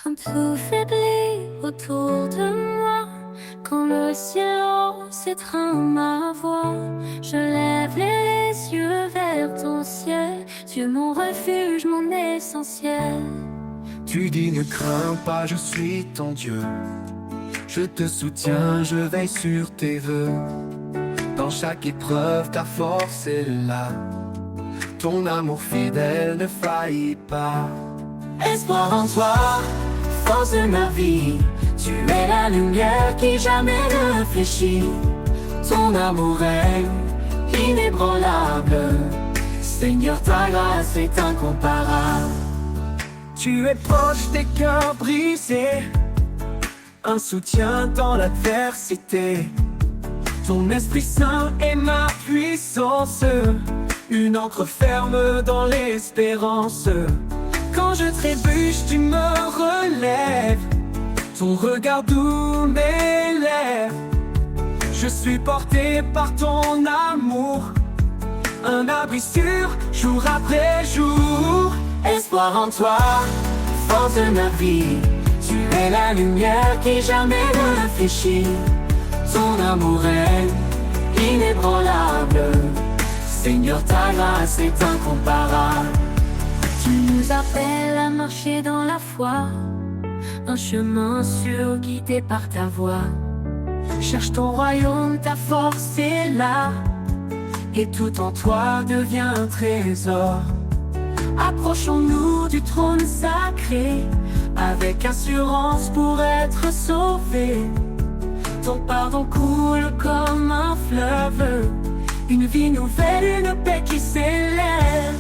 Un peu faibli autour de moi, quand le silence étreint ma voix, je lève les yeux vers ton ciel, Dieu mon refuge, mon essentiel. Tu dis ne crains pas, je suis ton Dieu. Je te soutiens, je veille sur tes vœux. Dans chaque épreuve, ta force est là. Ton amour fidèle ne faillit pas. Espoir en toi, force de ma vie. Tu es la lumière qui jamais ne fléchit. Ton amour est inébranlable. Seigneur, ta grâce est incomparable. Tu es proche des cœurs brisés, un soutien dans l'adversité. Ton Esprit Saint est ma puissance, une ancre ferme dans l'espérance. Quand je trébuche, tu me relèves, ton regard doux m'élève. Je suis porté par ton amour, un abri sûr, jour après jour. Espoir en toi, force de ma vie. Tu es la lumière qui jamais ne fléchit. Ton amour est inébranlable. Seigneur, ta grâce est incomparable. Tu nous appelles à marcher dans la foi, un chemin sûr guidé par ta voix. Cherche ton royaume, ta force est là, et tout en toi devient un trésor. Approchons-nous du trône sacré, avec assurance pour être sauvés. Ton pardon coule comme un fleuve, une vie nouvelle, une paix qui s'élève.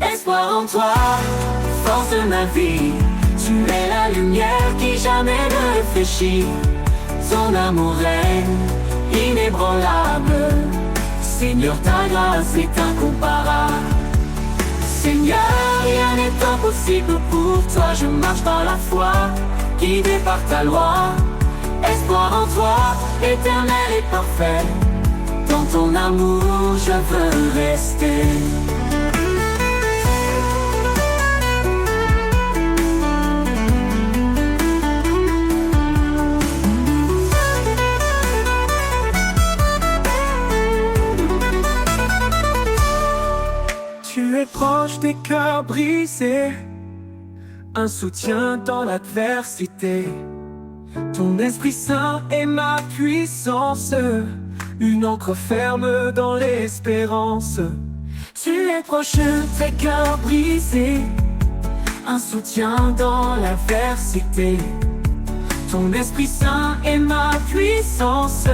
Espoir en toi, force de ma vie. Tu es la lumière qui jamais ne fléchit. Ton amour est inébranlable. Seigneur, ta grâce est incomparable. Seigneur, rien n'est impossible pour toi. Je marche par la foi, guidé par ta loi. Espoir en toi, éternel et parfait. Dans ton amour, je veux rester. Tu es proche des cœurs brisés, un soutien dans l'adversité. Ton Esprit Saint est ma puissance, une ancre ferme dans l'espérance. Tu es proche des cœurs brisés, un soutien dans l'adversité. Ton Esprit Saint est ma puissance,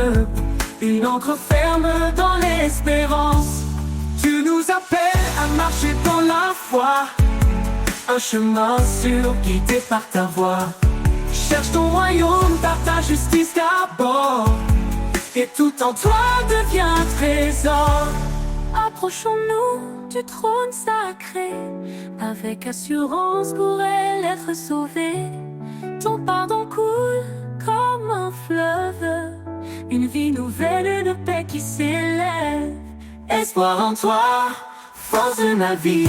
une ancre ferme dans l'espérance. Tu nous appelles à marcher dans la foi, un chemin sûr guidé par ta voix. Cherche ton royaume par ta justice d'abord, et tout en toi devient un trésor. Approchons-nous du trône sacré, avec assurance pour elle être sauvée. Ton pardon coule comme un fleuve, une vie nouvelle, une paix qui s'élève. Espoir en toi, force de ma vie.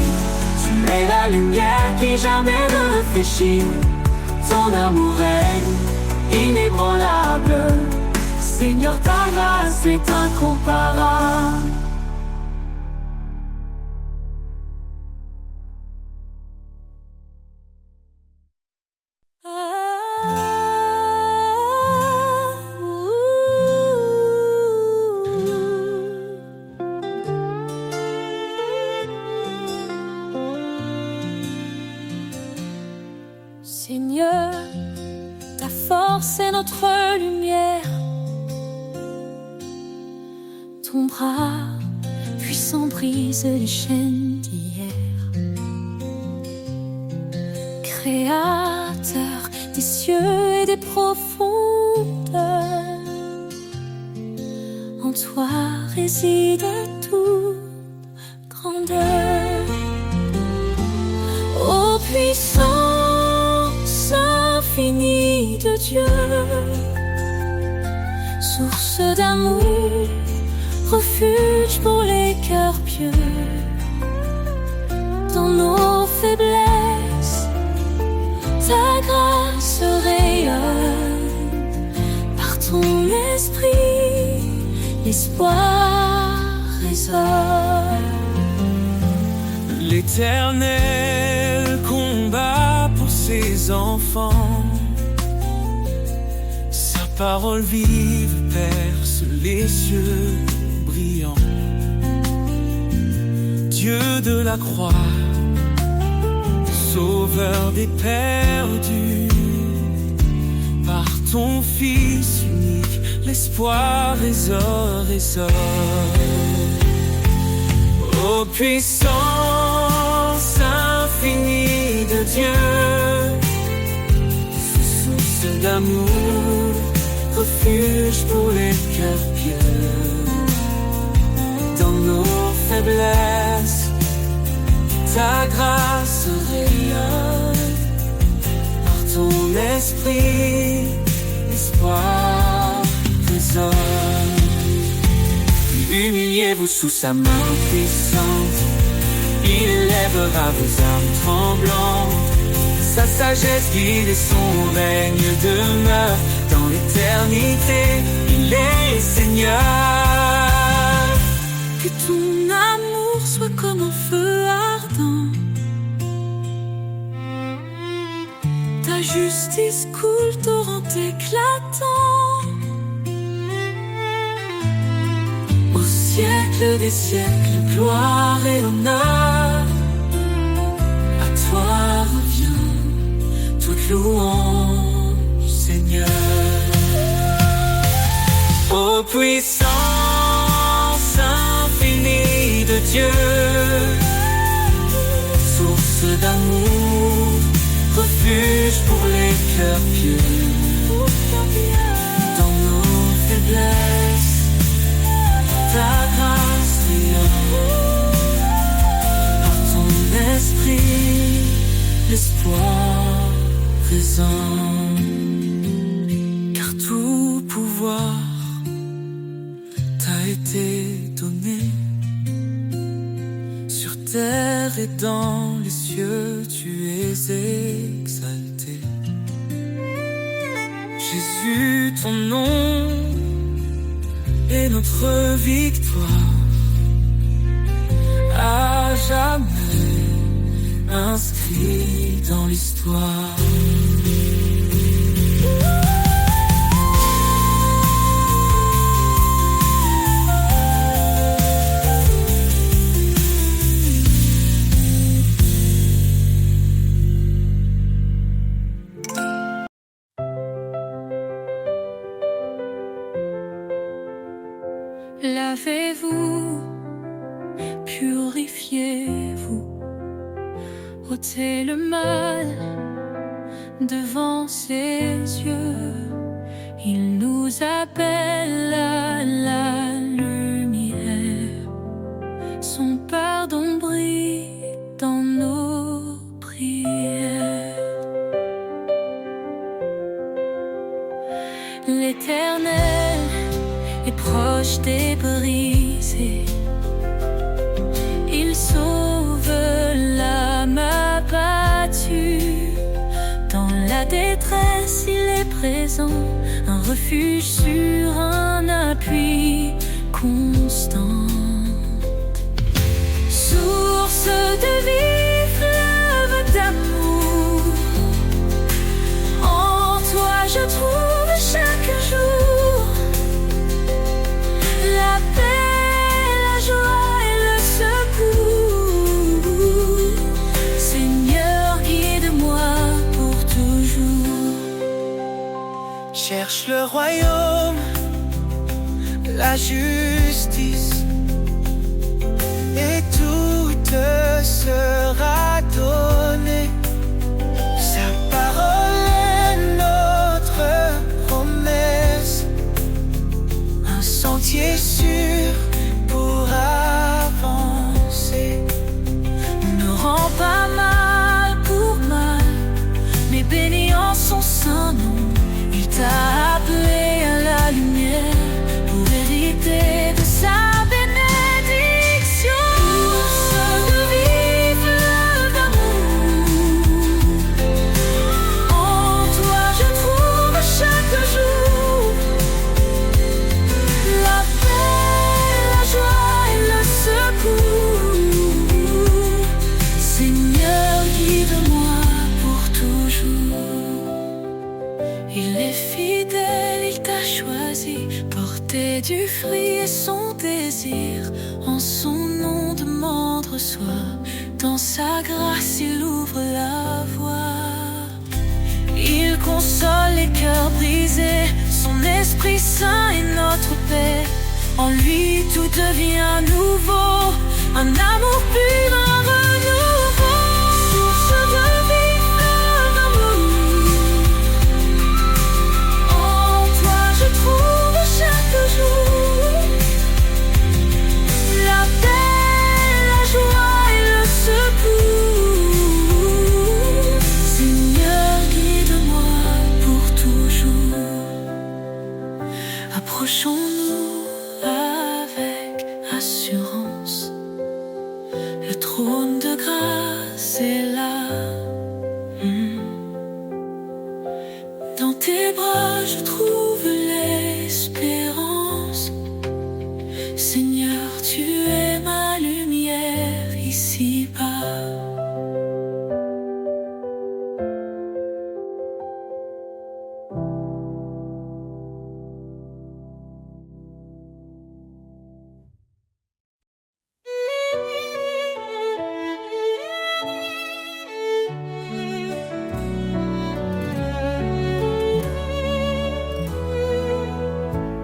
Tu es la lumière qui jamais ne fléchit. Ton amour est inébranlable. Seigneur, ta grâce est incomparable. Seigneur, ta force est notre lumière. Ton bras puissant brise les chaînes d'hier. Créateur des cieux et des profondeurs, en toi réside toute grandeur. Ô puissance infinie de Dieu, source d'amour, refuge pour les cœurs pieux. Dans nos faiblesses, ta grâce rayonne, par ton esprit, l'espoir résonne. L'Éternel combat pour ses enfants. Sa parole vive perce les cieux brillants. Dieu de la croix, Sauveur des perdus, par ton Fils unique, l'espoir résonne. Ô puissance infinie de Dieu, source d'amour, refuge pour les cœurs pieux. Dans nos faiblesses, ta grâce rayonne, par ton esprit, l'espoir résonne. Humiliez-vous sous sa main puissante, il élèvera vos âmes tremblantes. Sa sagesse guide et son règne demeure dans l'éternité, il est Seigneur. Que ton amour soit comme un feu ardent, ta justice coule torrent éclatant. Au siècle des siècles, gloire et honneur, à toi revient toute louange, Seigneur. Ô puissance infinie de Dieu, source d'amour, refuge pour les cœurs pieux. Dans nos faiblesses, ta grâce rayonne, par ton esprit, l'espoir résonne. Car tout pouvoir t'a été donné, sur terre et dans les cieux, tu es exalté. Jésus, ton nom est notre victoire, à jamais inscrit dans l'histoire. Lavez-vous, purifiez-vous, ôtez le mal devant ses yeux. Il nous appelle à la lumière, son pardon brille dans nos prières. L'Éternel est proche des brisés, il sauve l'âme abattue. Dans la détresse, il est présent, un refuge sûr, un appui constant. Source de vie, fleuve d'amour, en toi je trouve chaque jour la paix, la joie et le secours. Seigneur, guide-moi pour toujours. Cherche le royaume, la justice, et tout te sera donné. Sa parole est notre promesse, un sentier sûr pour avancer. Ne rends pas mal pour mal, mais bénis en son saint nom. Il t'a appelé à la lumière pour hériter de sa bénédiction. Source de vie, fleuve d'amour, Il est fidèle, il t'a choisi, porter du fruit et son désir. En son nom demande, reçoit, dans sa grâce il ouvre la voie. Il console les cœurs brisés, son Esprit Saint est notre paix. En lui tout devient nouveau, un amour pur, un renouveau. Source de vie, fleuve d'amour, en toi je trouve chaque jour la paix, la joie et le secours. Seigneur, guide-moi pour toujours. Approchons-nous avec assurance, le trône de grâce est là. Dans tes bras je trouve l'espérance. Seigneur, tu es ma lumière ici-bas.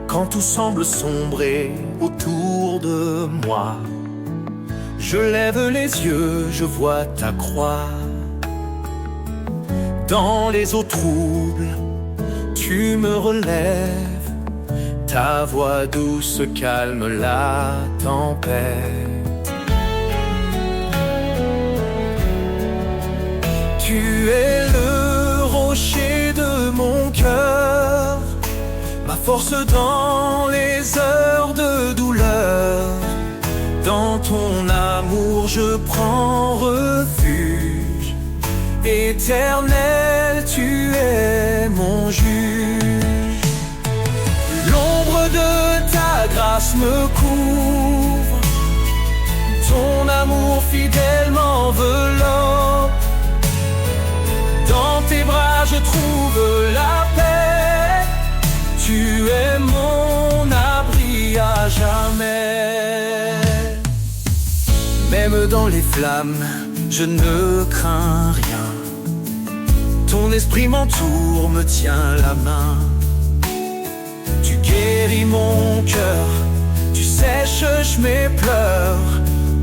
Quand tout semble sombrer autour de moi, je lève les yeux, je vois ta croix. Dans les eaux troubles, tu me relèves, ta voix douce calme la tempête. Tu es le rocher de mon cœur, ma force dans les heures de douleur. Dans ton amour je prends refuge, éternel tu es mon juge. L'ombre de ta grâce me couvre, ton amour fidèle m'enveloppe. Dans tes bras je trouve la paix, tu es mon abri à jamais. Même dans les flammes, je ne crains rien. Ton esprit m'entoure, me tient la main. Tu guéris mon cœur, tu sèches mes pleurs.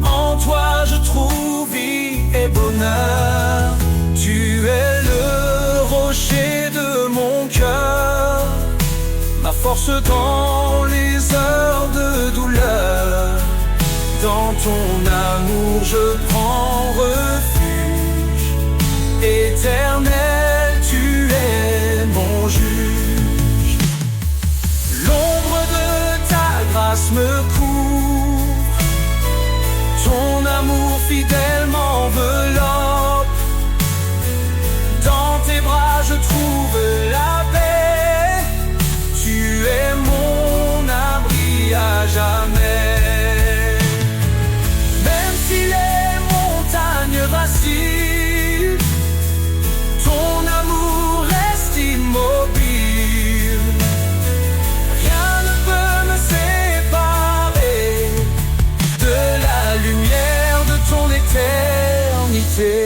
En toi je trouve vie et bonheur. Tu es le rocher de mon cœur, ma force dans les heures de douleur. Dans ton amour je prends refuge, éternel tu es mon juge. L'ombre de ta grâce me couvre, ton amour fidèle m'enveloppe. Dans tes bras je trouve la paix, tu es mon abri à jamais. Même si les montagnes vacillent, ton amour reste immobile. Rien ne peut me séparer de la lumière de ton éternité.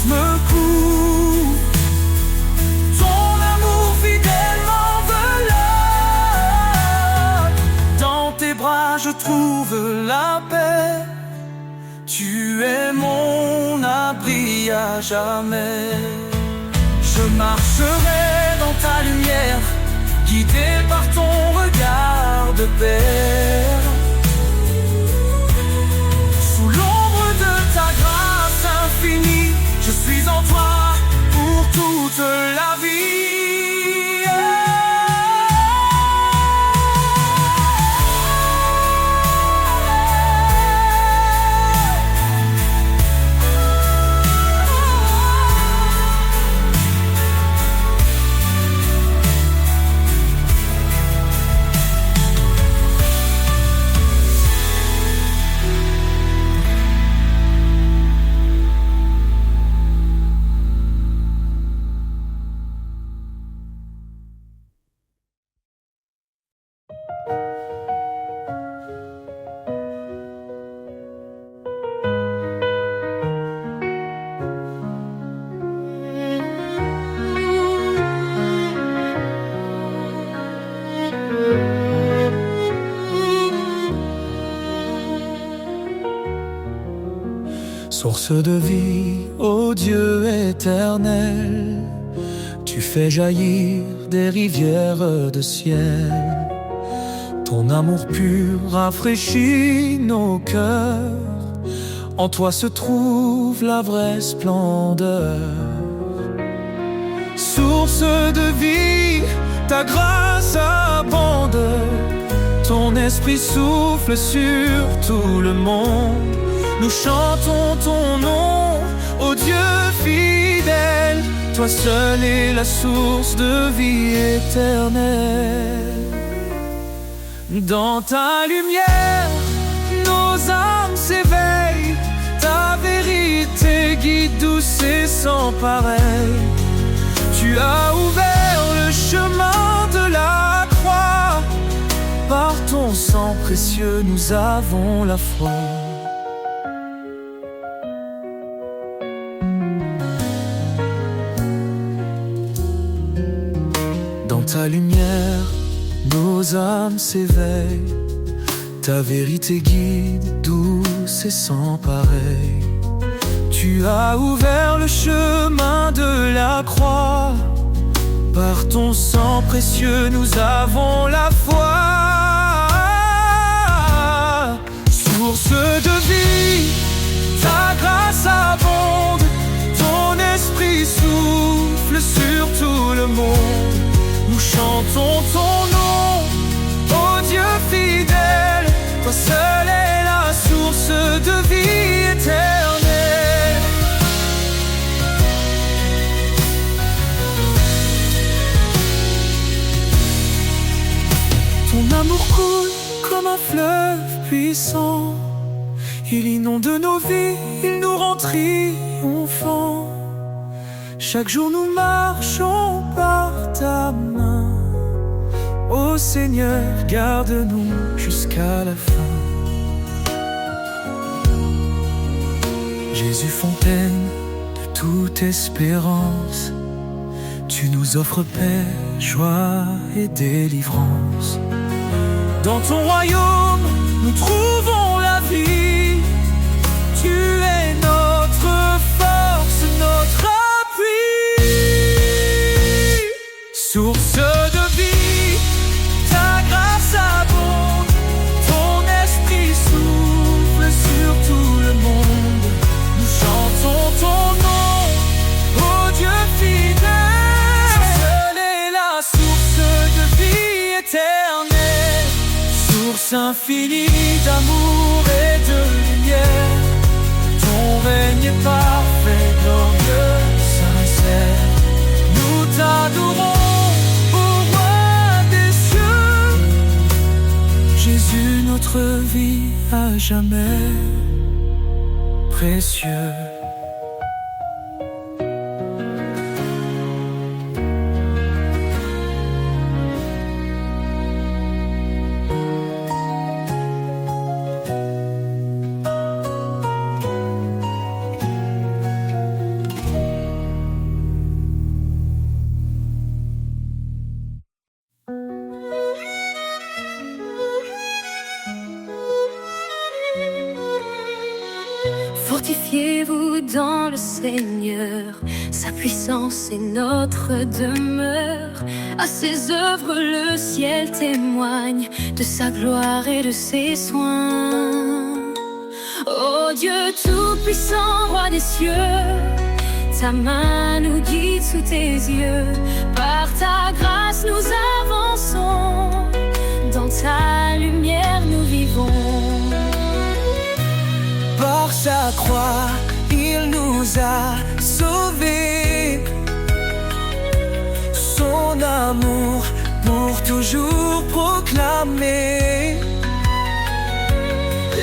Me couvre, ton amour fidèle m'enveloppe. Dans tes bras je trouve la paix, tu es mon abri à jamais. Je marcherai dans ta lumière, guidé par ton regard de paix. Sous l'ombre de ta grâce infinie, je suis en toi pour toute la vie. Source de vie, ô Dieu éternel, tu fais jaillir des rivières de ciel. Ton amour pur rafraîchit nos cœurs. En toi se trouve la vraie splendeur. Source de vie, ta grâce abonde. Ton esprit souffle sur tout le monde. Nous chantons ton nom, ô Dieu fidèle. Toi seul es la source de vie éternelle. Dans ta lumière, nos âmes s'éveillent. Ta vérité guide douce et sans pareil. Tu as ouvert le chemin de la croix. Par ton sang précieux, nous avons la foi. Dans ta lumière, nos âmes s'éveillent. Ta vérité guide, douce et sans pareil. Tu as ouvert le chemin de la croix. Par ton sang précieux, nous avons la foi. Source de vie, ta grâce abonde. Ton esprit souffle sur tout le monde. Nous chantons ton nom, ô Dieu fidèle. Toi seul est la source de vie éternelle. Ton amour coule comme un fleuve puissant. Il inonde nos vies, il nous rend triomphants. Chaque jour nous marchons par ta main. Ô Seigneur, garde-nous jusqu'à la fin. Jésus, fontaine de toute espérance, tu nous offres paix, joie et délivrance. Dans ton royaume, nous trouvons la vie. Tu es notre force, notre appui. Source de vie, ta grâce abonde. Ton esprit souffle sur tout le monde. Nous chantons ton nom, ô Dieu fidèle. Seule est la source de vie éternelle. Source infinie d'amour et de lumière. Ton règne est parfait, glorieux, sincère. Nous t'adorons, ô roi des cieux. Jésus, notre vie à jamais précieux. Fortifiez-vous dans le Seigneur, sa puissance est notre demeure. À ses œuvres le ciel témoigne de sa gloire et de ses soins. Ô Dieu tout-puissant, roi des cieux, ta main nous guide sous tes yeux. Par ta grâce nous avançons, dans ta lumière nous vivons. Par sa croix, il nous a sauvés. Son amour pour toujours proclamer.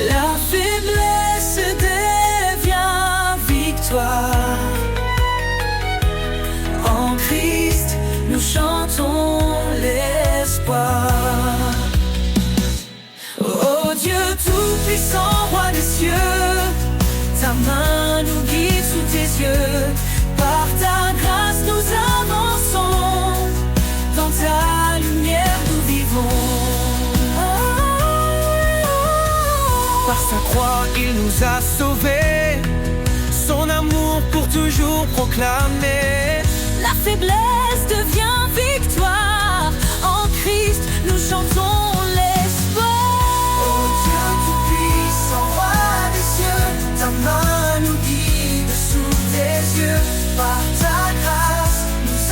La faiblesse devient victoire. En Christ, nous chantons l'espoir. Ô Dieu tout-puissant, roi des cieux, ta main nous guide sous tes yeux. Par ta grâce nous avançons, dans ta lumière nous vivons. Par sa croix il nous a sauvés. son amour pour toujours proclamer. La faiblesse devient victoire. En Christ, nous chantons l'espoir. Oh Dieu tout-puissant, roi des cieux, ta main nous guide sous tes yeux. Par ta grâce, nous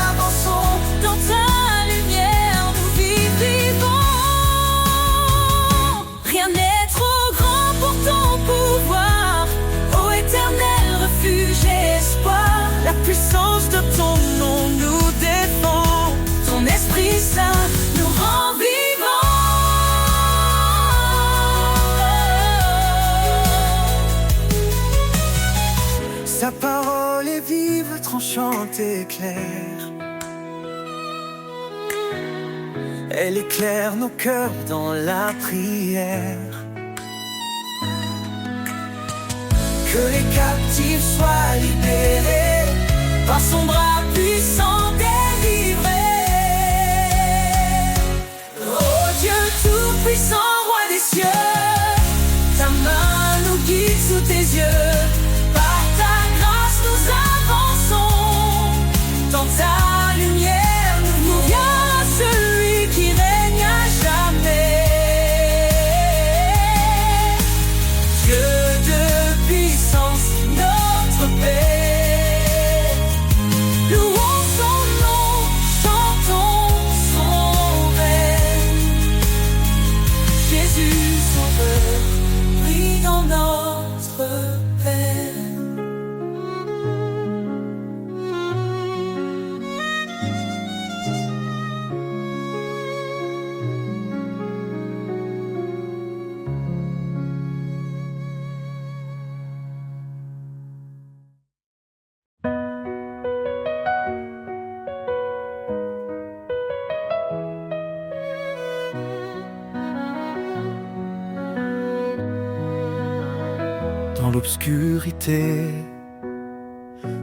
avançons. Dans ta lumière, nous vivons. Rien n'est trop grand pour ton pouvoir. Ô éternel refuge et espoir. La puissance de ton nom nous défend. Ton Esprit Saint nous rend vivants. Sa parole est vive, tranchante et claire. Elle éclaire nos cœurs dans la prière. Que les captifs soient libérés, Par son bras puissant délivré. Oh Dieu tout-puissant, roi des cieux, ta main nous guide sous tes yeux. Par ta grâce nous avançons. Dans ta lumière nous vient celui qui règne à jamais. Dieu de puissance, notre paix. Louons son nom, chantons son règne. Jésus sauveur, brille dans notre peine. dans l'obscurité,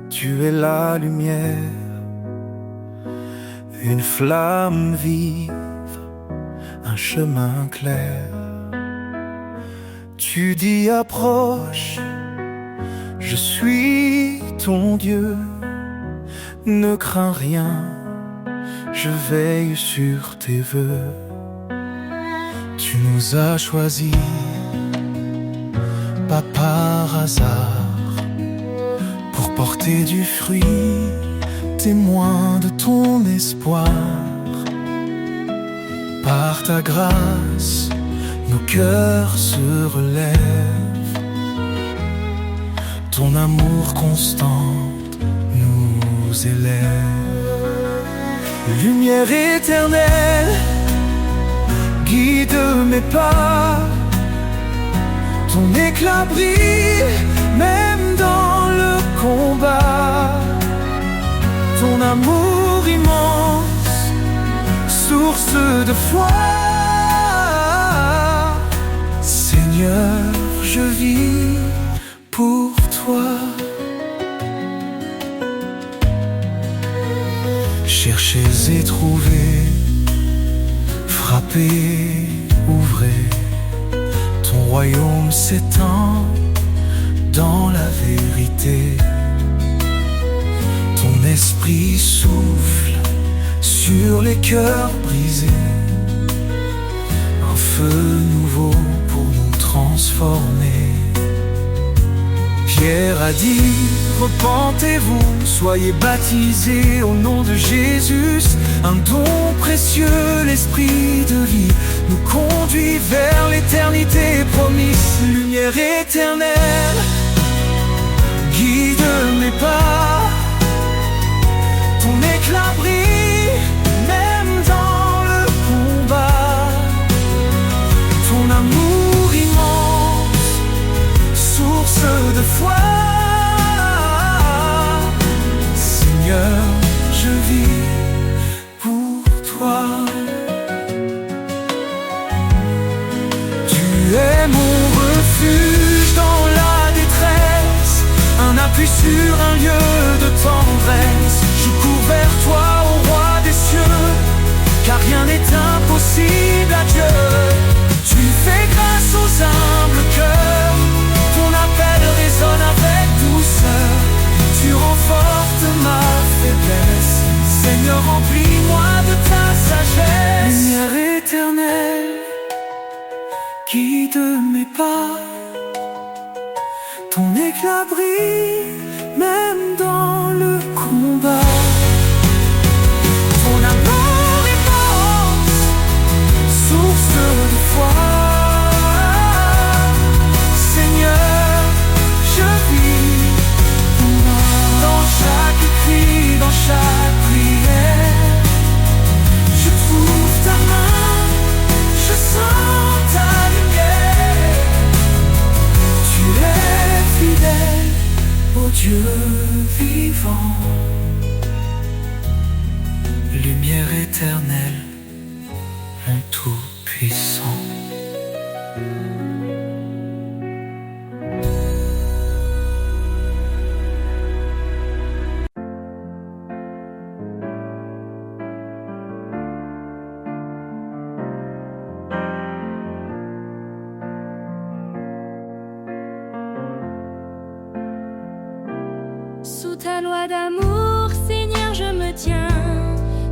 tu es la lumière, une flamme vive, un chemin clair. Tu dis approche, je suis ton Dieu, ne crains rien, je veille sur tes vœux. Tu nous as choisis, pas par hasard, pour porter du fruit, témoin de ton espoir. Par ta grâce, nos cœurs se relèvent, ton amour constant nous élève. Lumière éternelle, guide mes pas, ton éclat brille même dans le combat. Ton amour immense, source de foi. Seigneur, je vis pour toi. Cherchez et trouvez, frappez, ouvrez. Ton royaume s'étend dans la vérité. Ton esprit souffle sur les cœurs brisés. Un feu nouveau pour nous transformer. Pierre a dit, repentez-vous, soyez baptisés au nom de Jésus. Un don précieux, l'esprit de vie, nous conduit vers l'éternité promise. Lumière éternelle, guide mes pas, ton éclat brille même dans le combat. Ton amour immense, source de foi. Seigneur, je vis pour toi. Tu es mon refuge dans la détresse, un appui sur un lieu de tendresse. Je cours vers toi, ô roi des cieux, car rien n'est impossible à Dieu. Tu fais grâce aux humbles cœurs, ton appel résonne avec douceur. guide mes pas. Ton éclat brille même dans le combat. Ton amour immense, source de foi. Seigneur, je vis dans chaque cri, dans chaque prière. Je trouve ta main, je sens ta lumière. Tu es fidèle, ô Dieu vivant. Lumière éternelle, mon tout-puissant. Sous ta loi d'amour, Seigneur, je me tiens.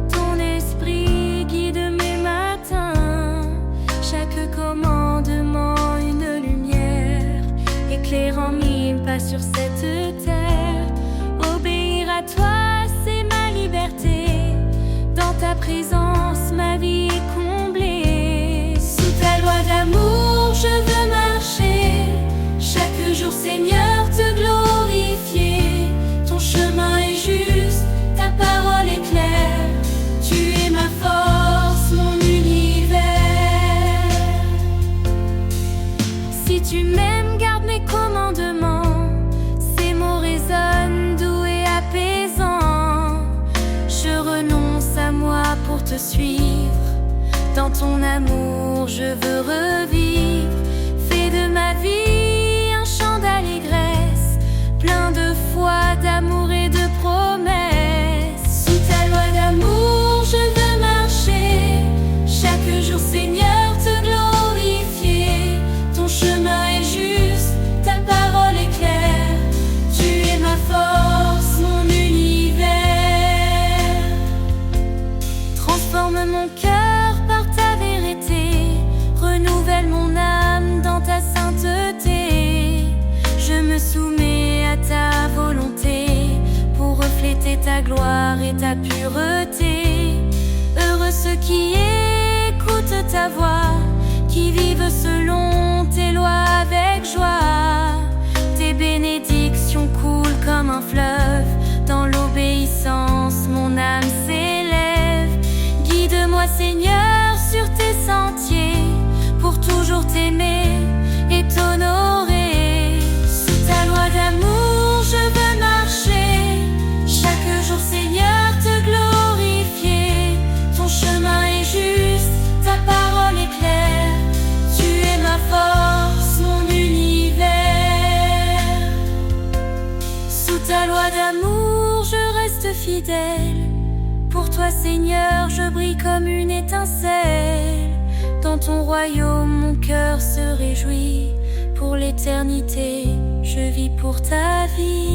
Ton esprit guide mes matins. Chaque commandement, une lumière éclairant mille pas sur cette terre. Obéir à toi, c'est ma liberté. Dans ta présence, ma vie est comblée. Sous ta loi d'amour, je veux marcher. Chaque jour, Seigneur, te glorifier. Ton chemin est juste, ta parole est claire. Tu es ma force, mon univers. Si tu m'aimes, garde mes commandements. Ces mots résonnent, doux et apaisants. Je renonce à moi pour te suivre. Dans ton amour, je veux revivre. Fais de ma vie un chant d'allégresse, plein de foi, d'amour et de promesses. Sous ta loi d'amour, je veux marcher. Chaque jour, Seigneur, te glorifier. Ton chemin est juste, ta parole est claire. Tu es ma force, mon univers. Transforme mon cœur par ta vérité. Renouvelle mon âme dans ta sainteté. Je me soumets à ta volonté pour refléter ta gloire et ta pureté. Heureux ceux qui écoutent ta voix, qui vivent selon tes lois avec joie. Tes bénédictions coulent comme un fleuve. Dans l'obéissance, mon âme s'élève. Guide-moi, Seigneur, sur tes sentiers, pour toujours t'aimer et t'honorer. Sous ta loi d'amour, je veux marcher. Chaque jour, Seigneur, te glorifier. Ton chemin est juste, ta parole est claire. Tu es ma force, mon univers. Sous ta loi d'amour, je reste fidèle. Pour toi, Seigneur, je brille comme une étincelle. Dans ton royaume, mon cœur se réjouit. Pour l'éternité, je vis pour ta vie.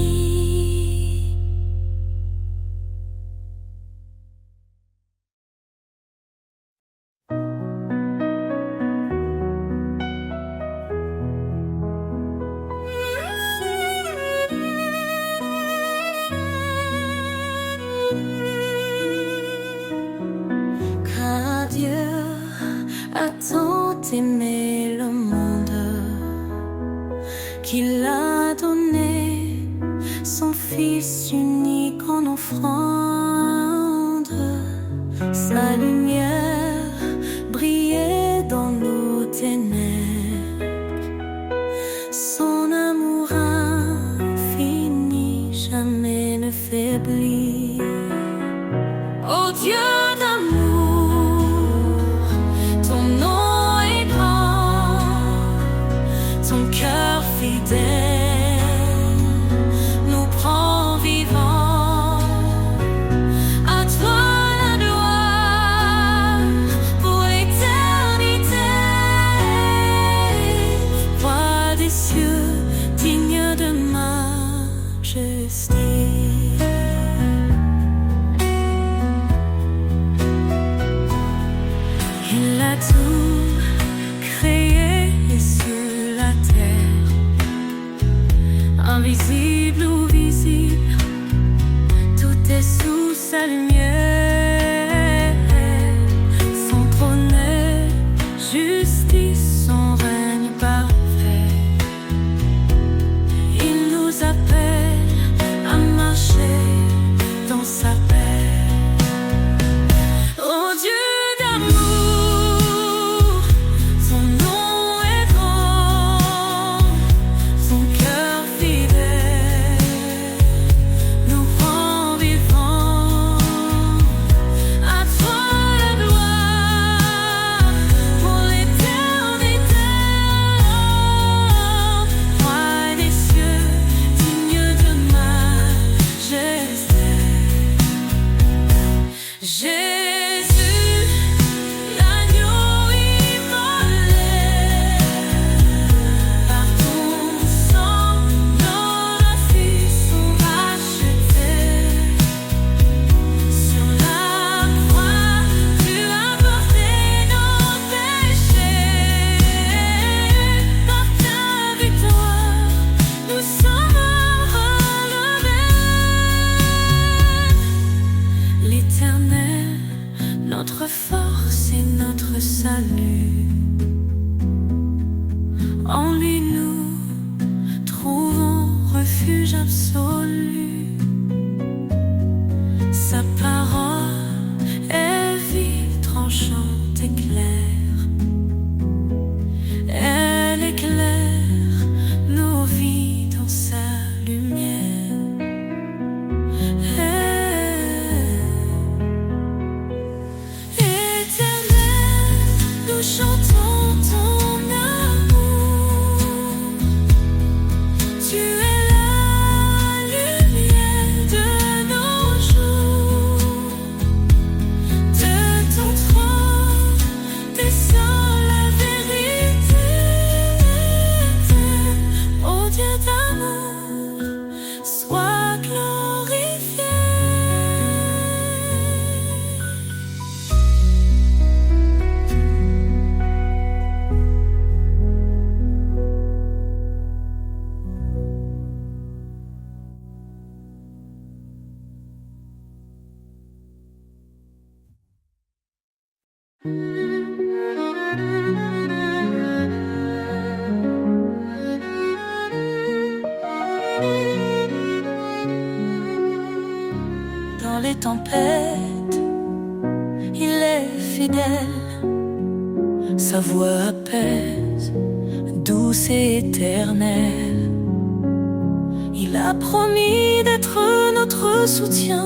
Car Dieu a tant aimé le monde qu'il a donné son Fils unique en offrande. Sa lumière brillait dans nos ténèbres. Son amour infini jamais ne faiblit. Oh Dieu d'amour, ton nom est grand, ton cœur fidèle nous prend vivants. À toi la gloire pour l'éternité. Roi des cieux, digne de majesté. Il a tout créé et invisible ou visible, tout est sous sa lumière. Son trône est justice, son règne parfait. Il nous appelle à marcher dans sa paix. Oh Dieu d'amour, son nom est grand, son cœur fidèle nous rend vivants. À toi la gloire pour l'éternité. Roi des cieux, digne de majesté. Jésus, l'agneau immolé, par ton sang, nos vies sont rachetées. Sur la croix, tu as porté nos péchés. Par ta victoire, nous sommes relevés. L'Éternel, notre force et notre salut, en lui nous trouvons refuge absolu. Sa parole est vive, tranchante et claire. Elle éclaire nos vies dans sa lumière. Éternel, nous chantons ton amour. Tu es la lumière de nos jours. De ton trône descend la vérité. Ô Dieu d'amour, sois glorifié. Dans les tempêtes, il est fidèle. Sa voix apaise, douce et éternelle. Il a promis d'être notre soutien.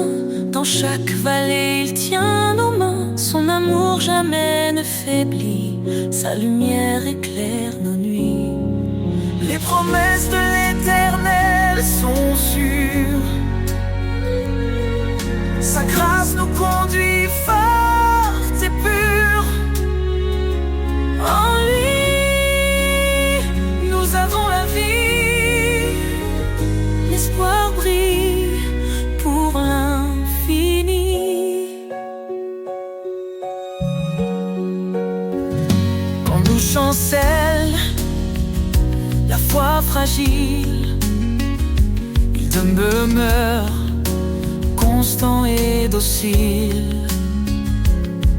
Dans chaque vallée, il tient nos mains. Son amour jamais ne faiblit. Sa lumière éclaire nos nuits. Les promesses de l'Éternel sont sûres. Sa grâce nous conduit forte et pure. En lui, nous avons la vie. L'espoir brille pour l'infini. Quand nous chancelle la foi fragile, il demeure constant et docile.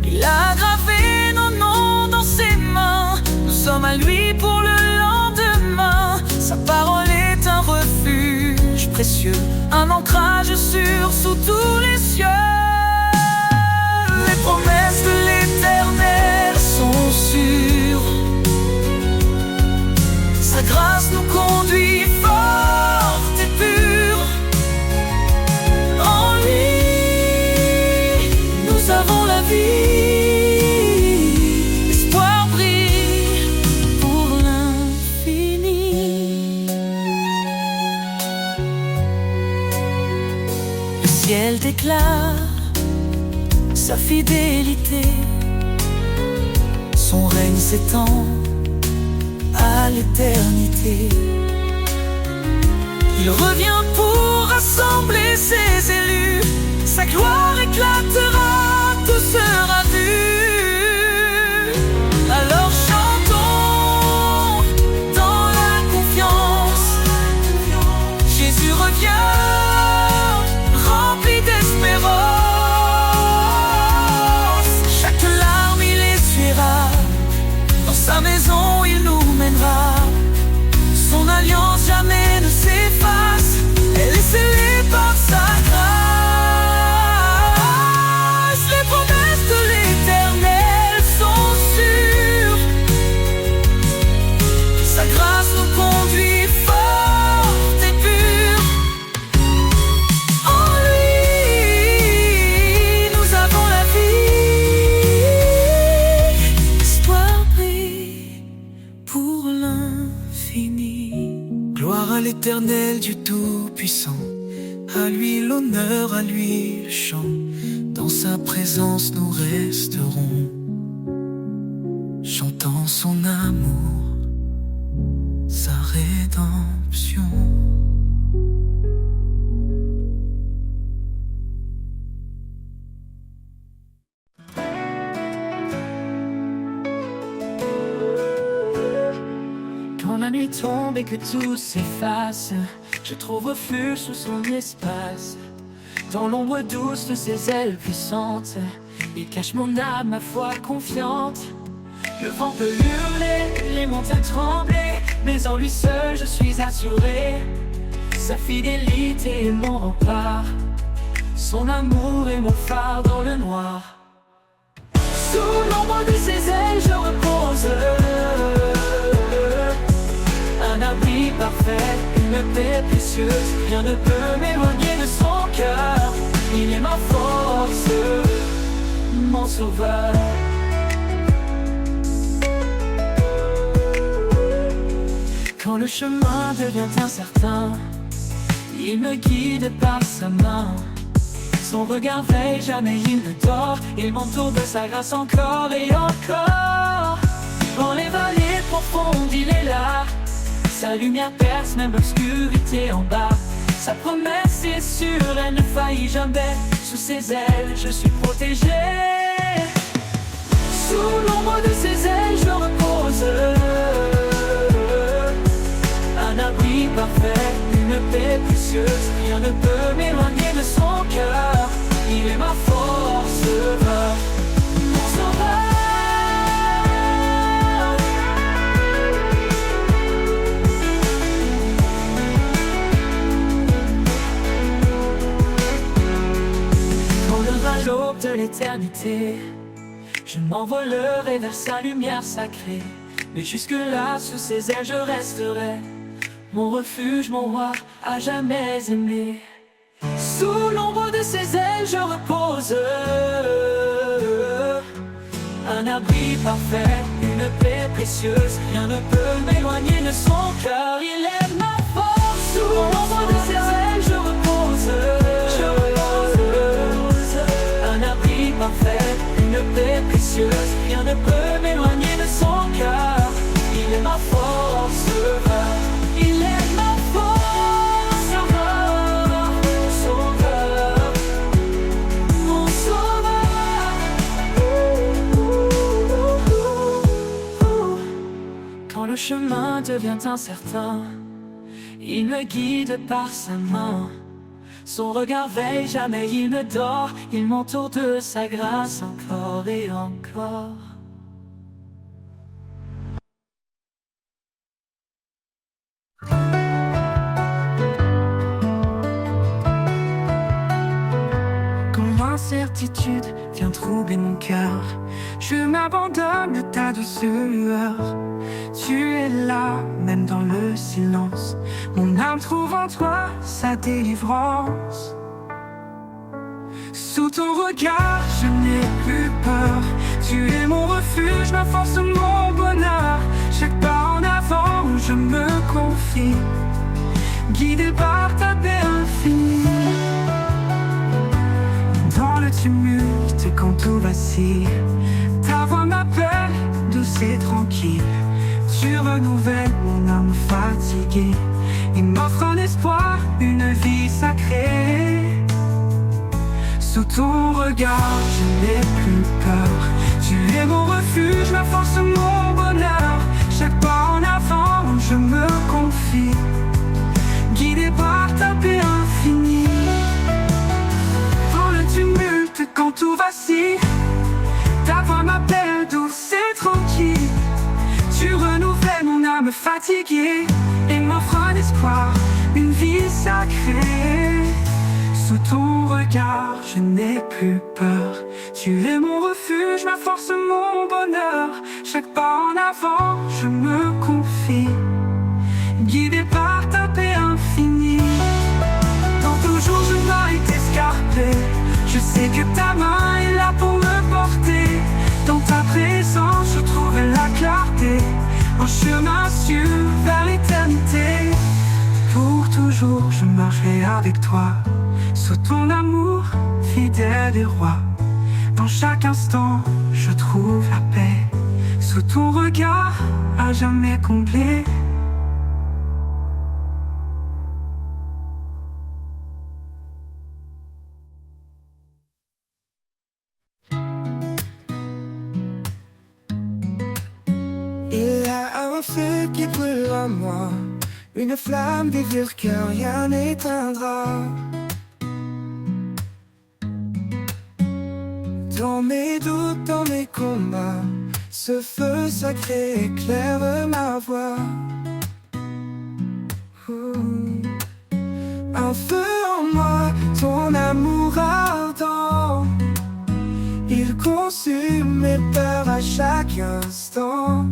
Il a gravé nos noms dans ses mains. Nous sommes à lui pour le lendemain. Sa parole est un refuge précieux, un ancrage sûr sous tous les cieux. Les promesses de l'Éternel sont sûres. Sa grâce nous conduit forte et pure. En lui, nous avons la vie. L'espoir brille pour l'infini. Le ciel déclare sa fidélité. Son règne s'étend à l'éternité. Il revient pour rassembler ses élus. Sa gloire éclatera, tout sera vu. Alors chantons dans la confiance. Jésus revient, rempli d'espérance. Chaque larme il essuiera, dans sa maison il nous mènera. Son alliance jamais ne s'efface, elle est scellée par sa grâce. Les promesses de l'Éternel sont sûres, sa grâce nous conduit forte et pure. En lui, nous avons la vie. L'histoire brille pour l'infini. Gloire à l'Éternel, Dieu Tout-Puissant. À lui l'honneur, à lui le chant. Dans sa présence nous resterons, chantant son amour, sa rédemption. Quand la nuit tombe et que tout s'efface, je trouve refuge sous son espace. Dans l'ombre douce de ses ailes puissantes, il cache mon âme, ma foi confiante. Le vent peut hurler, les montagnes trembler, mais en lui seul je suis assuré. Sa fidélité est mon rempart, son amour est mon phare dans le noir. Sous l'ombre de ses ailes je repose, un abri parfait, une paix précieuse. Rien ne peut m'éloigner de son cœur. Il est ma force, mon sauveur. Quand le chemin devient incertain, il me guide par sa main. Son regard veille, jamais il ne dort. Il m'entoure de sa grâce encore et encore. Dans les vallées profondes, il est là. Sa lumière perce même l'obscurité en bas. Sa promesse est sûre, elle ne faillit jamais. Sous ses ailes, je suis protégé. Sous l'ombre de ses ailes, je repose. Un abri parfait, une paix précieuse. Rien ne peut m'éloigner de son cœur. Il est ma force, mon sauveur. L'aube de l'éternité, je m'envolerai vers sa lumière sacrée. Mais jusque-là, sous ses ailes, je resterai. Mon refuge, mon roi, à jamais aimé. Sous l'ombre de ses ailes, je repose. Un abri parfait, une paix précieuse. Rien ne peut m'éloigner de son cœur. Il est ma force. Sous l'ombre de ses ailes, je repose. Parfait, une paix précieuse. Rien ne peut m'éloigner de son cœur. Il est ma force, il est ma force, sauveur, mon sauveur. Quand le chemin devient incertain, il me guide par sa main. Son regard veille, jamais il ne dort. Il m'entoure de sa grâce encore et encore. Quand l'incertitude vient troubler mon cœur, je m'abandonne à ta douce lueur. Tu es là, même dans le silence. Mon âme trouve en toi sa délivrance. Sous ton regard, je n'ai plus peur. Tu es mon refuge, ma force, mon bonheur. Chaque pas en avant, je me confie, guidé par ta paix infinie. Dans le tumulte, quand tout vacille, ta voix m'appelle, douce et tranquille. Tu renouvelles mon âme fatiguée et m'offre un espoir, une vie sacrée. Sous ton regard, je n'ai plus peur. Tu es mon refuge, ma force, mon bonheur. Chaque pas en avant, je me confie, guidé par ta me fatiguer et m'offre un espoir, une vie sacrée. Sous ton regard, je n'ai plus peur. Tu es mon refuge, ma force, mon bonheur. Chaque pas en avant, je me confie, guidé par ta paix infinie. Dans tout jour, je m'arrête escarpé. Je sais que ta main est là pour me porter. Dans ta présence, je trouve la clarté. Un chemin sûr vers l'éternité. Pour toujours, je marcherai avec toi. Sous ton amour, fidèle et roi. Dans chaque instant, je trouve la paix. Sous ton regard, à jamais complet. Il y a un feu qui brûle en moi, une flamme vive que rien n'éteindra. Dans mes doutes, dans mes combats, ce feu sacré éclaire ma voie. Un feu en moi, ton amour ardent, il consume mes peurs à chaque instant.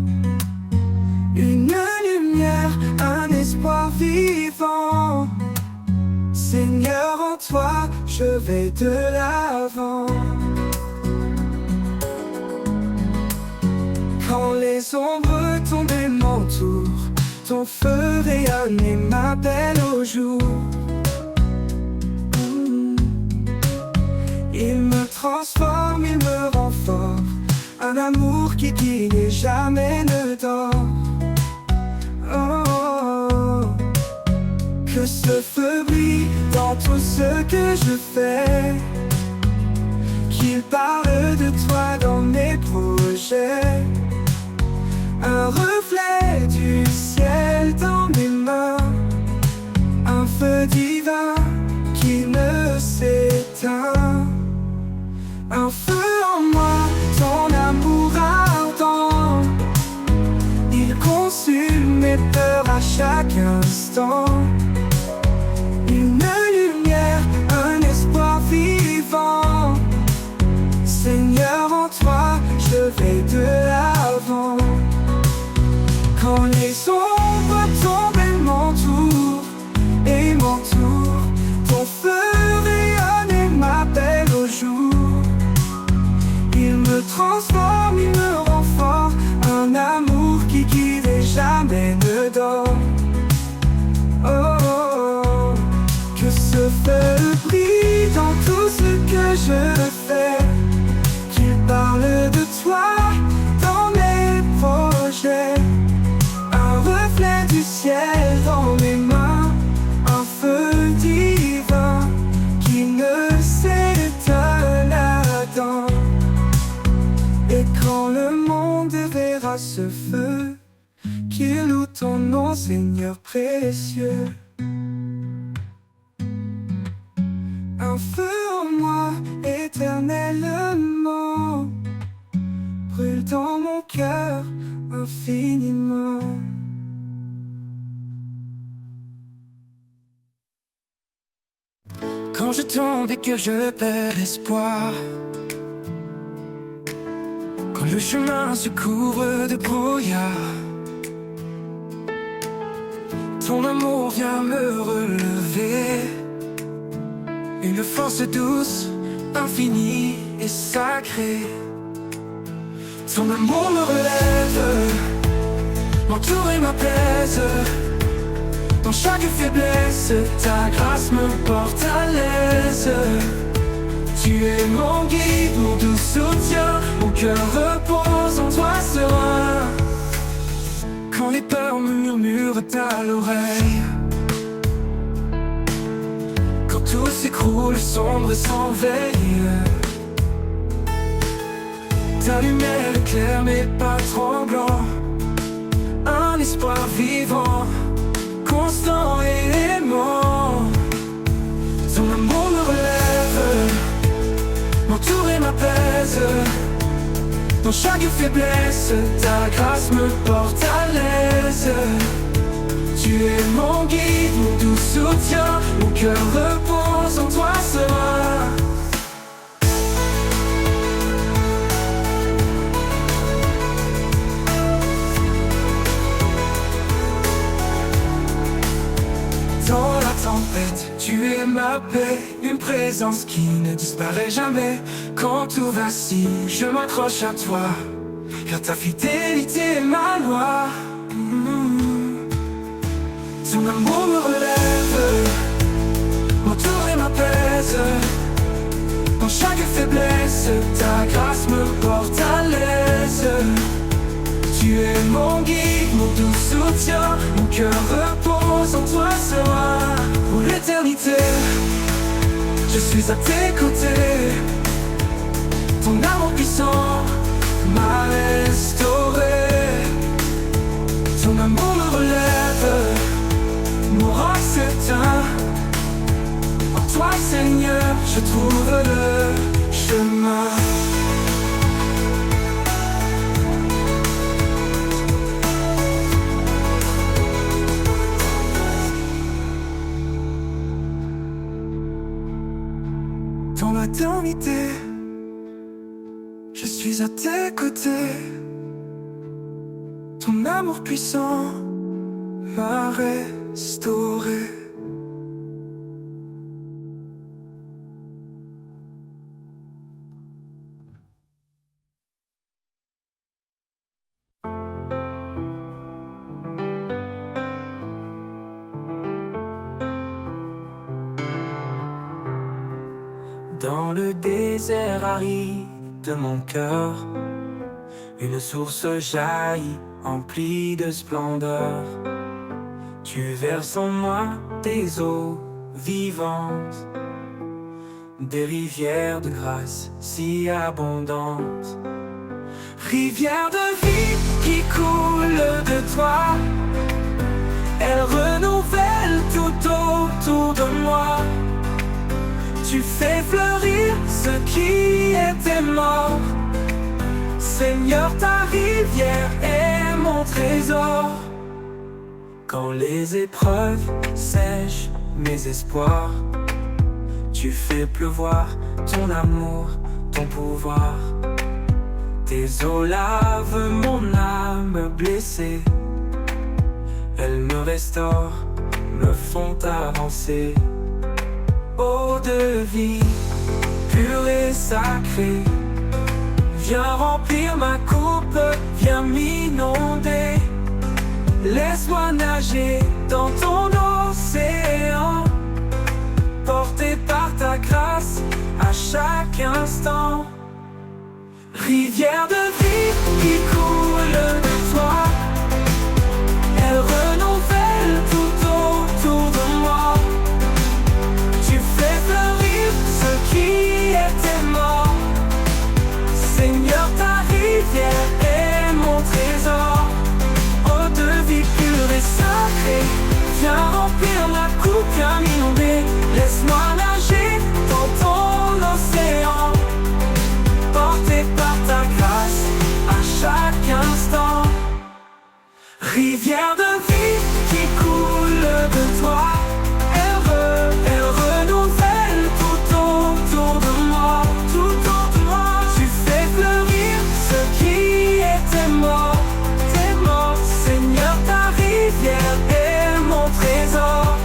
Une lumière, un espoir vivant. Seigneur, en toi, je vais de l'avant. Quand les ombres tombent et m'entourent, ton feu rayonne et m'appelle au jour. Il me transforme, il me rend fort. Un amour qui guide et jamais ne dort. Oh, oh, oh. Que ce feu brille dans tout ce que je fais. Qu'il parle de toi dans mes projets. Un reflet du ciel dans mes mains. Un feu divin qui ne s'éteint. Un feu en moi, ton amour ardent. Il consume mes peurs à chaque instant. Une lumière, un espoir vivant. Seigneur, en toi, je vais de l'avant. Quand les ombres tombent et m'entourent, ton feu rayonne et m'appelle au jour. Il me transforme, il me rend fort. Un amour qui guide et jamais ne dort. Oh, oh, oh. Que ce feu brille dans tout ce que je fais. Qu'il parle de toi dans mes projets. Un reflet du ciel dans mes mains. Un feu divin qui ne s'éteint là-dedans. Et quand le monde verra ce feu, qu'il loue ton nom, Seigneur précieux. Un feu en moi, éternellement, brûle dans mon cœur infiniment. Quand je tombe et que je perds espoir, quand le chemin se couvre de brouillard, ton amour vient me relever. Une force douce, infinie et sacrée. Ton amour me relève, m'entoure et m'apaise. Dans chaque faiblesse, ta grâce me porte à l'aise. Tu es mon guide, mon doux soutien. Mon cœur repose en toi serein. Quand les peurs murmurent à l'oreille, quand tout s'écroule, sombre et sans veille, ta lumière éclaire mes pas tremblants. Un espoir vivant, constant et aimant. Ton amour me relève, m'entoure et m'apaise. Dans chaque faiblesse, ta grâce me porte à l'aise. Tu es mon guide, mon doux soutien, mon cœur repose en toi serein. Dans la tempête, tu es ma paix, une présence qui ne disparaît jamais. Quand tout vacille, je m'accroche à toi, car ta fidélité est ma loi. Ton amour me relève, m'entoure et m'apaise. Dans chaque faiblesse, ta grâce me porte à l'aise. Tu es mon guide, mon doux soutien, mon cœur repose en toi serein. Pour l'éternité, je suis à tes côtés. Ton amour puissant m'a restauré. Ton amour me relève, mon roc s'éteint. En toi Seigneur, je trouve le chemin. Dans l'éternité, je suis à tes côtés. Ton amour puissant m'a restauré. Dans le désert aride de mon cœur, une source jaillit, emplie de splendeur. Tu verses en moi tes eaux vivantes, des rivières de grâce si abondantes. Rivière de vie qui coule de toi, elle renouvelle tout autour de moi. Tu fais fleurir ce qui était mort. Seigneur, ta rivière est mon trésor. Quand les épreuves sèchent mes espoirs, tu fais pleuvoir ton amour, ton pouvoir. Tes eaux lavent mon âme blessée. Elles me restaurent, me font avancer. Eau de vie, pure et sacrée, viens remplir ma coupe, viens m'inonder. Laisse-moi nager dans ton océan, porté par ta grâce à chaque instant. Rivière de vie qui coule de toi, elle renouvelle tout autour de moi. Tu fais fleurir ce qui était mort. Seigneur, ta rivière est mon trésor. Eau de vie pure et sacrée, viens remplir la coupe, viens m'inonder. Laisse-moi nager dans ton océan, porté par ta grâce à chaque instant. Rivière de vie qui coule de toi, elle renouvelle tout autour de moi, tout autour de moi. Tu fais fleurir ce qui était mort, t'es mort. Seigneur, ta rivière est mon trésor.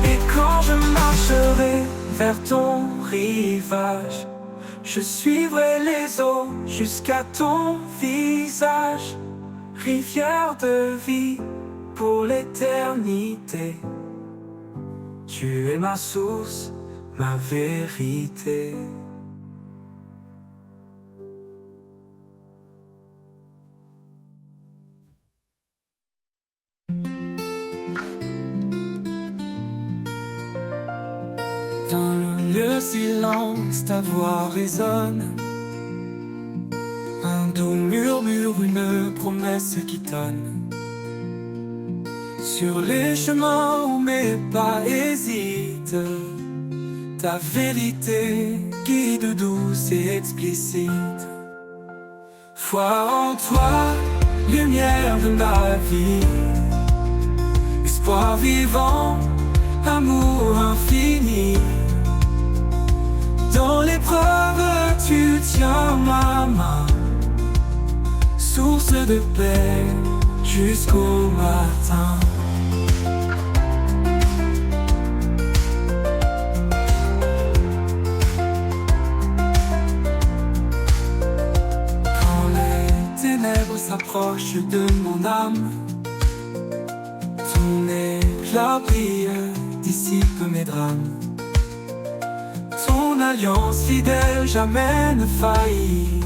Et quand je marcherai vers ton rivage, je suivrai les eaux jusqu'à ton visage. Rivière de vie pour l'éternité, tu es ma source, ma vérité. Dans le silence, ta voix résonne. Un doux murmure, une promesse qui tonne. Sur les chemins où mes pas hésitent, ta vérité guide douce et explicite. Foi en toi, lumière de ma vie, espoir vivant, amour infini. Dans l'épreuve, tu tiens ma main, source de paix jusqu'au matin. Quand les ténèbres s'approchent de mon âme, ton éclat brille, dissipe mes drames. Ton alliance fidèle jamais ne faillit.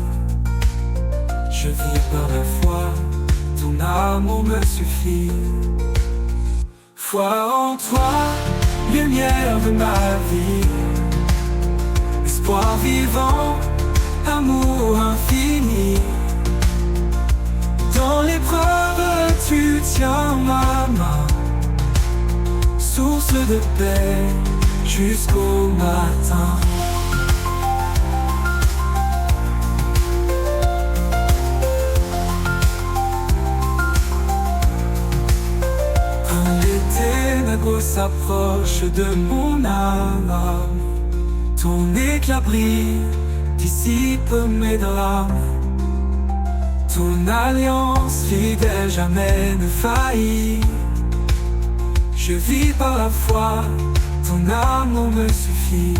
Je vis par la foi, ton amour me suffit. Foi en toi, lumière de ma vie, espoir vivant, amour infini. Dans l'épreuve, tu tiens ma main, source de paix jusqu'au matin. Quand les ténèbres s'approchent de mon âme, ton éclat brille, dissipe mes drames. Ton alliance fidèle jamais ne faillit. Je vis par la foi, ton amour me suffit.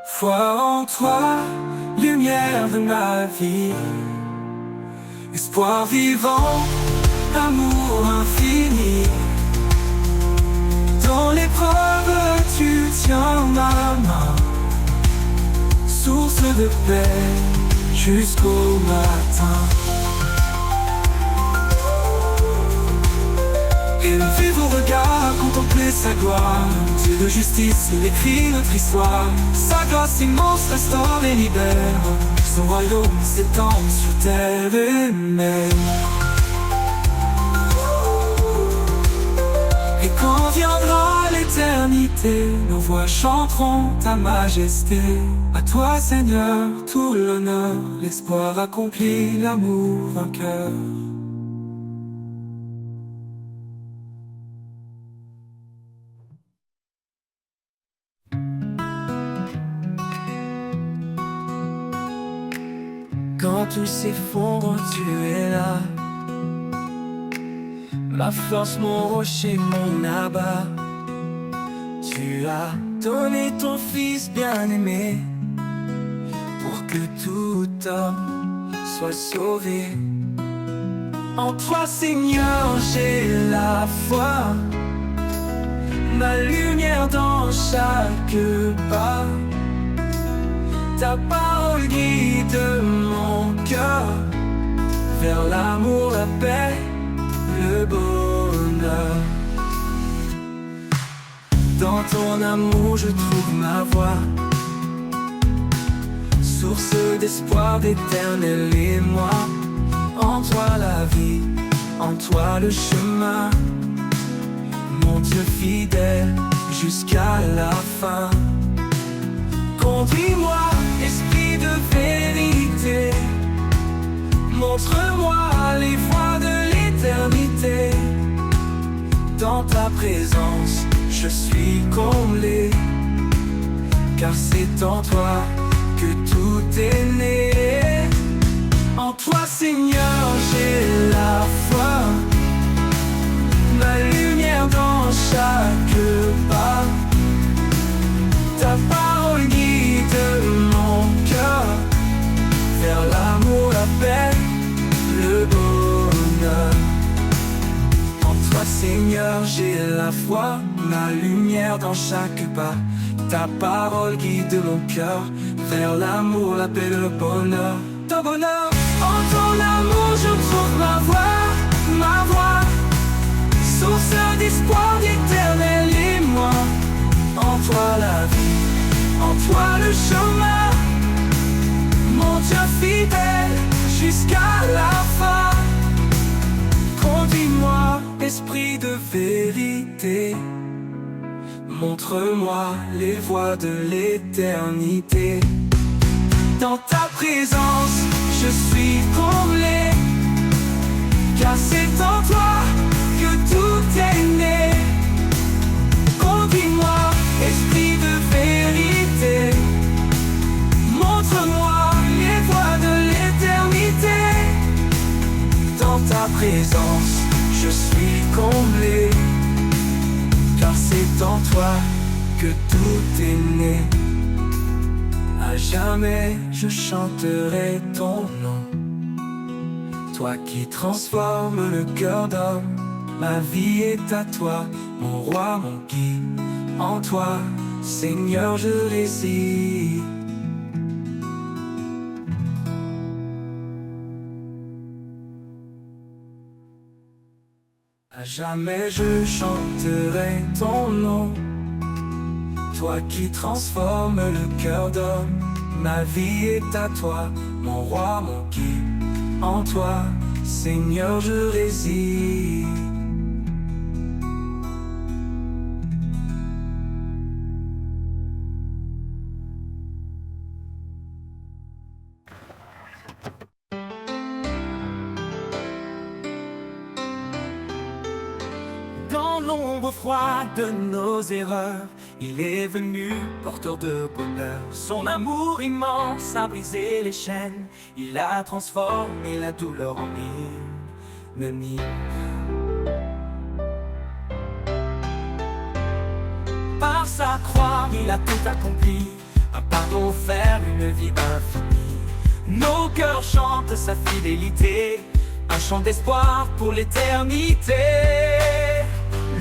Foi en toi, lumière de ma vie, espoir vivant, amour infini. Dans l'épreuve, tu tiens ma main, source de paix jusqu'au matin. Élever vos regards, contempler sa gloire. Dieu de justice, il écrit notre histoire. Sa grâce immense restaure et libère. Son royaume s'étend sur terre et mer. Et quand viendra l'éternité, nos voix chanteront ta majesté. À toi Seigneur, tout l'honneur, l'espoir accompli, l'amour vainqueur. Quand tout s'effondre, tu es là. Ma force, mon rocher, mon abat. Tu as donné ton fils bien-aimé pour que tout homme soit sauvé. En toi, Seigneur, j'ai la foi, ma lumière dans chaque pas. Ta parole guide mon cœur vers l'amour, la paix, le bonheur. Dans ton amour je trouve ma voie, source d'espoir, d'éternel émoi. En toi la vie, en toi le chemin, mon Dieu fidèle jusqu'à la fin. Conduis-moi, esprit de vérité, montre-moi les voies de l'éternité. Dans ta présence, je suis comblé, car c'est en toi que tout est né. En toi, Seigneur, j'ai la foi, ma lumière dans chaque pas. Ta parole guide mon cœur vers l'amour, la paix, le bonheur. En toi, Seigneur, j'ai la foi, ma lumière dans chaque pas. Ta parole guide mon cœur vers l'amour, la paix, le bonheur. Ton bonheur. En ton amour, je trouve ma voix, source d'espoir, d'éternel émoi. En toi la vie, en toi le chemin, mon Dieu fidèle jusqu'à la fin. Conduis-moi, esprit de vérité, montre-moi les voies de l'éternité. Dans ta présence, je suis comblé, car c'est en toi que tout est né. Conduis-moi, esprit de vérité, montre-moi les voies de l'éternité. Dans ta présence, je suis comblé, car c'est en toi que tout est né. À jamais je chanterai ton nom, toi qui transformes le cœur d'homme. Ma vie est à toi, mon roi, mon guide. En toi, Seigneur, je réside. À jamais je chanterai ton nom, toi qui transformes le cœur d'homme. Ma vie est à toi, mon roi, mon guide. En toi, Seigneur, je réside. Dans l'ombre froide de nos erreurs, il est venu, porteur de bonheur. Son amour immense a brisé les chaînes. Il a transformé la douleur en hymne. Par sa croix, il a tout accompli. Un pardon offert, une vie infinie. Nos cœurs chantent sa fidélité, un chant d'espoir pour l'éternité.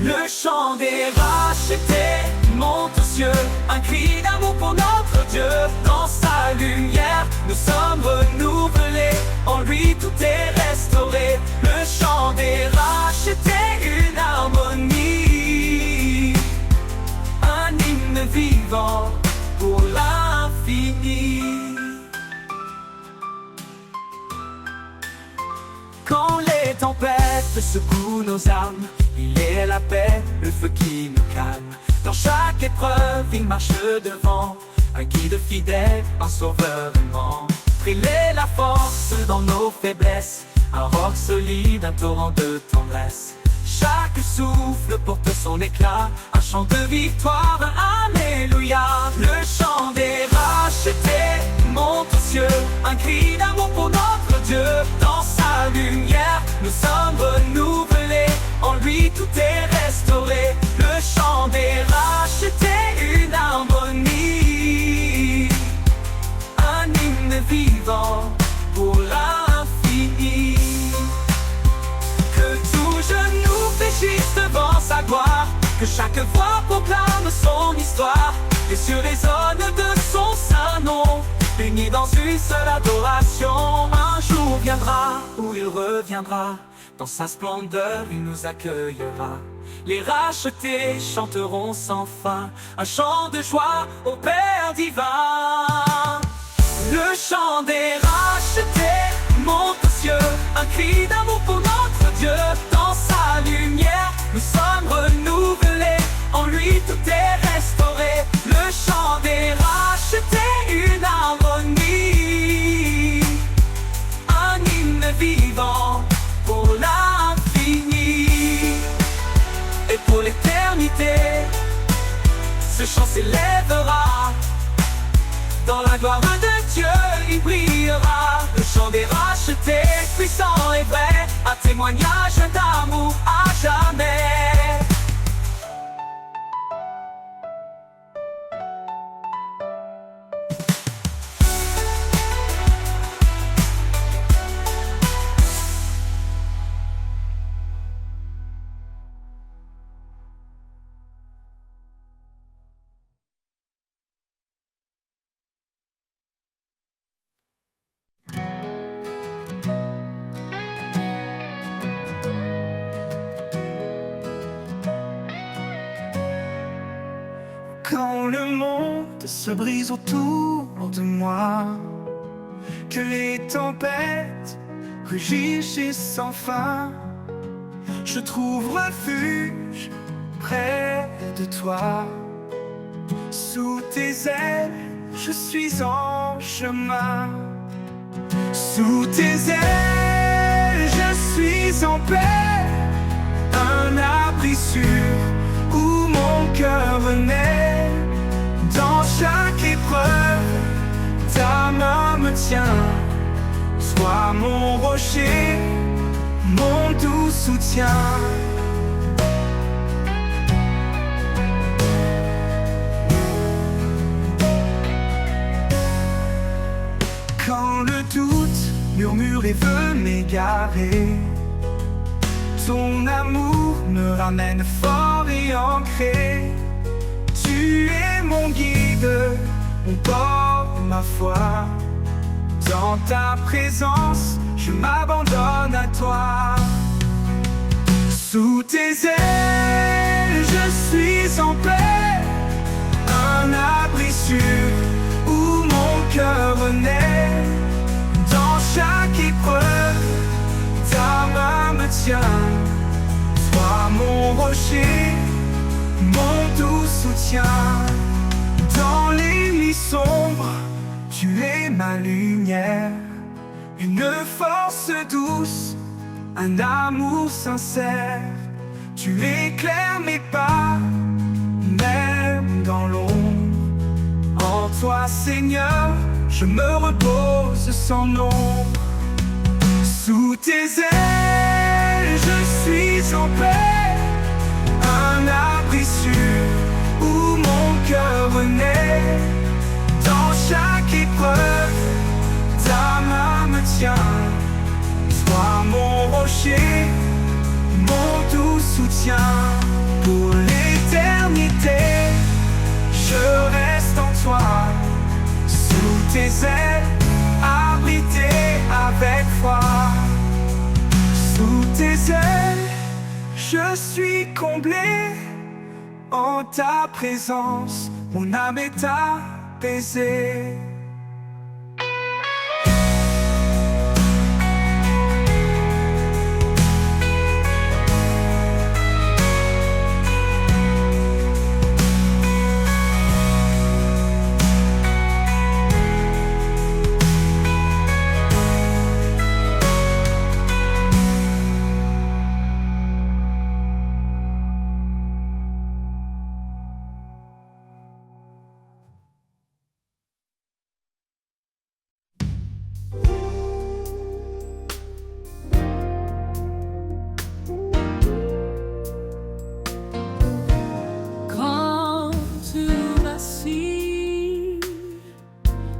Le chant des rachetés monte aux cieux, un cri d'amour pour notre Dieu. Dans sa lumière, nous sommes renouvelés, en lui tout est restauré. Le chant des rachetés, une harmonie, un hymne vivant pour l'infini. Quand les tempêtes secouent nos âmes, il est la paix, le feu qui nous calme. Dans chaque épreuve, il marche devant, un guide fidèle, un sauveur aimant. Il est la force dans nos faiblesses, un roc solide, un torrent de tendresse. Chaque souffle porte son éclat, un chant de victoire, un alléluia. Le chant des rachetés monte aux cieux, un cri d'amour pour notre Dieu. Dans sa lumière, nous sommes renouvelés, en lui tout est restauré. Le chant des rachetés, une harmonie, un hymne vivant pour l'infini. Que tout genou fléchisse devant sa gloire, que chaque voix proclame son histoire. Les cieux résonnent de son saint nom, unis dans une seule adoration. Un jour viendra où il reviendra, dans sa splendeur il nous accueillera. Les rachetés chanteront sans fin, un chant de joie au Père divin. Le chant des rachetés monte aux cieux, un cri d'amour pour notre Dieu. Dans sa lumière, nous sommes renouvelés, en lui tout est restauré. Le chant des rachetés, une harmonie, un hymne vivant pour l'infini et pour l'éternité. Ce chant s'élèvera, dans la gloire de Dieu il brillera. Le chant des rachetés, puissant et vrai, un témoignage d'amour à jamais. Quand le monde se brise autour de moi, que les tempêtes rugissent sans fin, je trouve refuge près de toi. Sous tes ailes, je suis en chemin. Sous tes ailes, je suis en paix, un abri sûr où mon cœur naît. Dans chaque épreuve, ta main me tient. Sois mon rocher, mon doux soutien. Quand le doute murmure et veut m'égarer, ton amour me ramène fort et ancré. Tu es mon guide, mon port, ma foi. Dans ta présence, je m'abandonne à toi. Sous tes ailes, je suis en paix, un abri sûr où mon cœur naît. Dans chaque épreuve, ta main me tient. Sois mon rocher, mon doux soutien. Dans les nuits sombres, tu es ma lumière, une force douce, un amour sincère. Tu éclaires mes pas, même dans l'ombre. En toi, Seigneur, je me repose sans nombre. Sous tes ailes, je suis en paix, un abri sûr où mon cœur naît. Dans chaque épreuve, ta main me tient. Sois mon rocher, mon doux soutien. Pour l'éternité, je reste en toi. Sous tes ailes, abrité avec foi. Sous tes ailes, je suis comblé. En ta présence, mon âme est apaisée.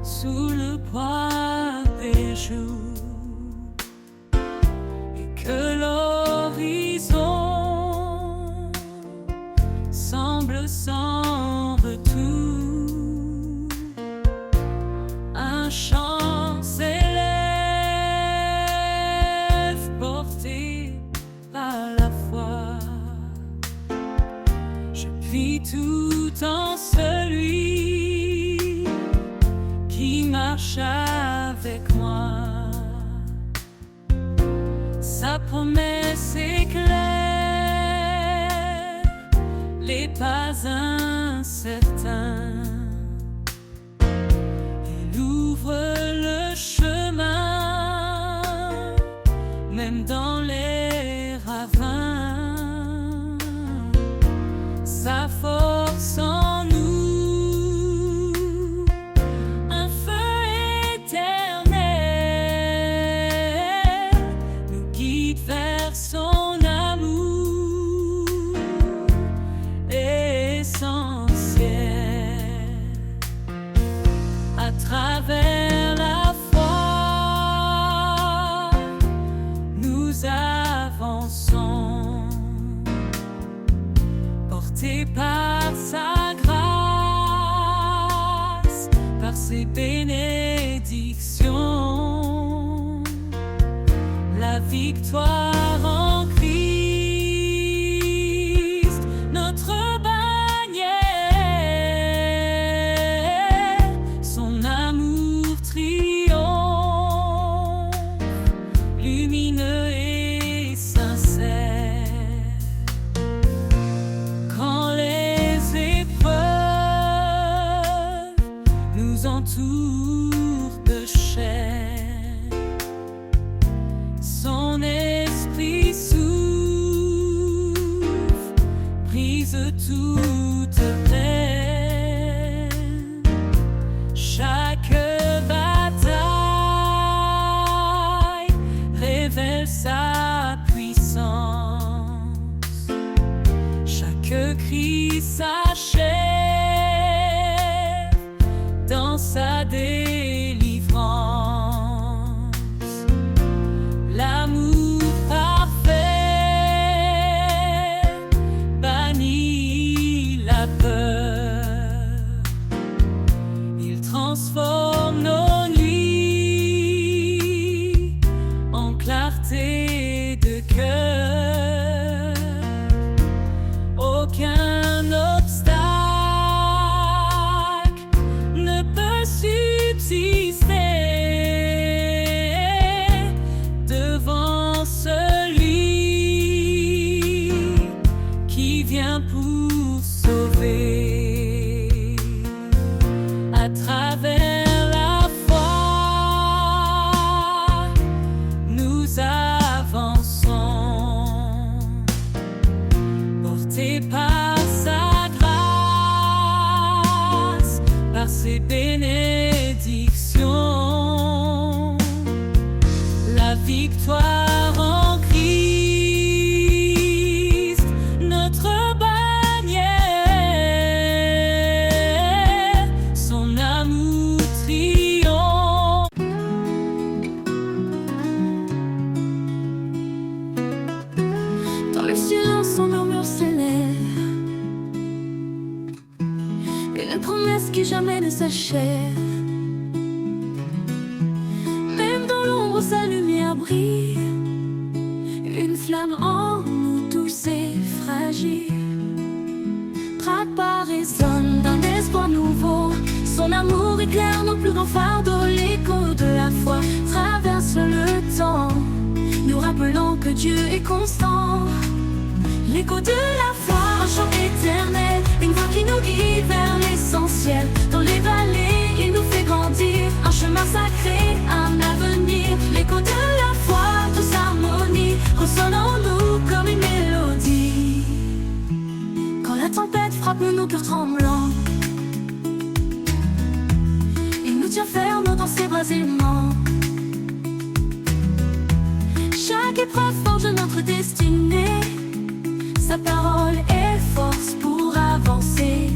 Sous le poids des jours, et que l'horizon semble sans retour, un chant s'élève porté par la foi. Je vis tout en celui qui marche avec moi. Sa promesse éclaire les pas incertains. Il ouvre le chemin, même dans les ravins. Sa force en nous, un feu éternel, nous guide vers son amour essentiel. nous entoure de chair. Son esprit souffle, brise toute peine. Chaque bataille révèle sa puissance. Chaque cri s'achève dans sa délivrance. L'amour parfait bannit la peur. Il transforme nos nuits en clarté de cœur. Aucun obstacle ne peut subsister devant celui qui vient pour sauver. À travers la foi, nous avançons, portés par sa grâce, par ses bénédictions. La victoire en Christ, notre bannière, son amour triomphe. Dans le silence, son murmure s'élève, et la promesse qui jamais ne s'achève. Même dans l'ombre, sa lumière brille, une flamme en nous tous et fragile. Traque-pas résonne d'un espoir nouveau, son amour éclaire nos plus grands fardeaux. L'écho de la foi traverse le temps, nous rappelant que Dieu est constant. L'écho de la foi, un chant éternel, une voix qui nous guide vers l'essentiel. Dans les vallées, il nous fait grandir, un chemin sacré, un avenir. L'écho de la foi, tous harmonie, ressonne en nous comme une mélodie. Quand la tempête frappe nos cœurs tremblants, il nous tient ferme dans ses bras aimants. Chaque épreuve forge notre destinée, sa parole est force pour avancer.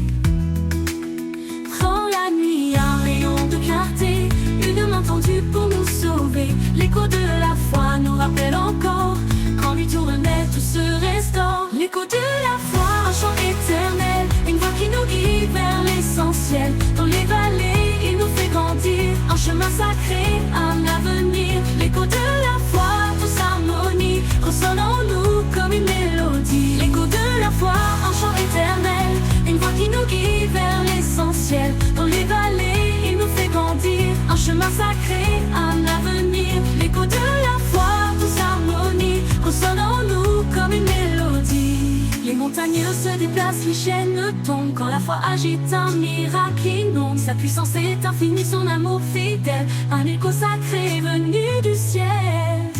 Dans la nuit, un rayon de clarté, une main tendue pour nous sauver. L'écho de la foi nous rappelle encore, quand lui tournait, tout se restaure. L'écho de la foi, un chant éternel, une voix qui nous guide vers l'essentiel. Dans les vallées, il nous fait grandir, un chemin sacré, un avenir. L'écho de la foi, tous harmonie, ressonne en nous comme une mélodie. L'écho de la foi, un chant éternel, une voix qui nous guide vers l'essentiel. Dans les vallées, il nous fait grandir, un chemin sacré, un avenir. L'écho de la foi, tous harmonie, ressonne en nous comme une mélodie. Les montagnes se déplacent, les chaînes tombent, quand la foi agite, un miracle inonde. Sa puissance est infinie, son amour fidèle, un écho sacré venu du ciel.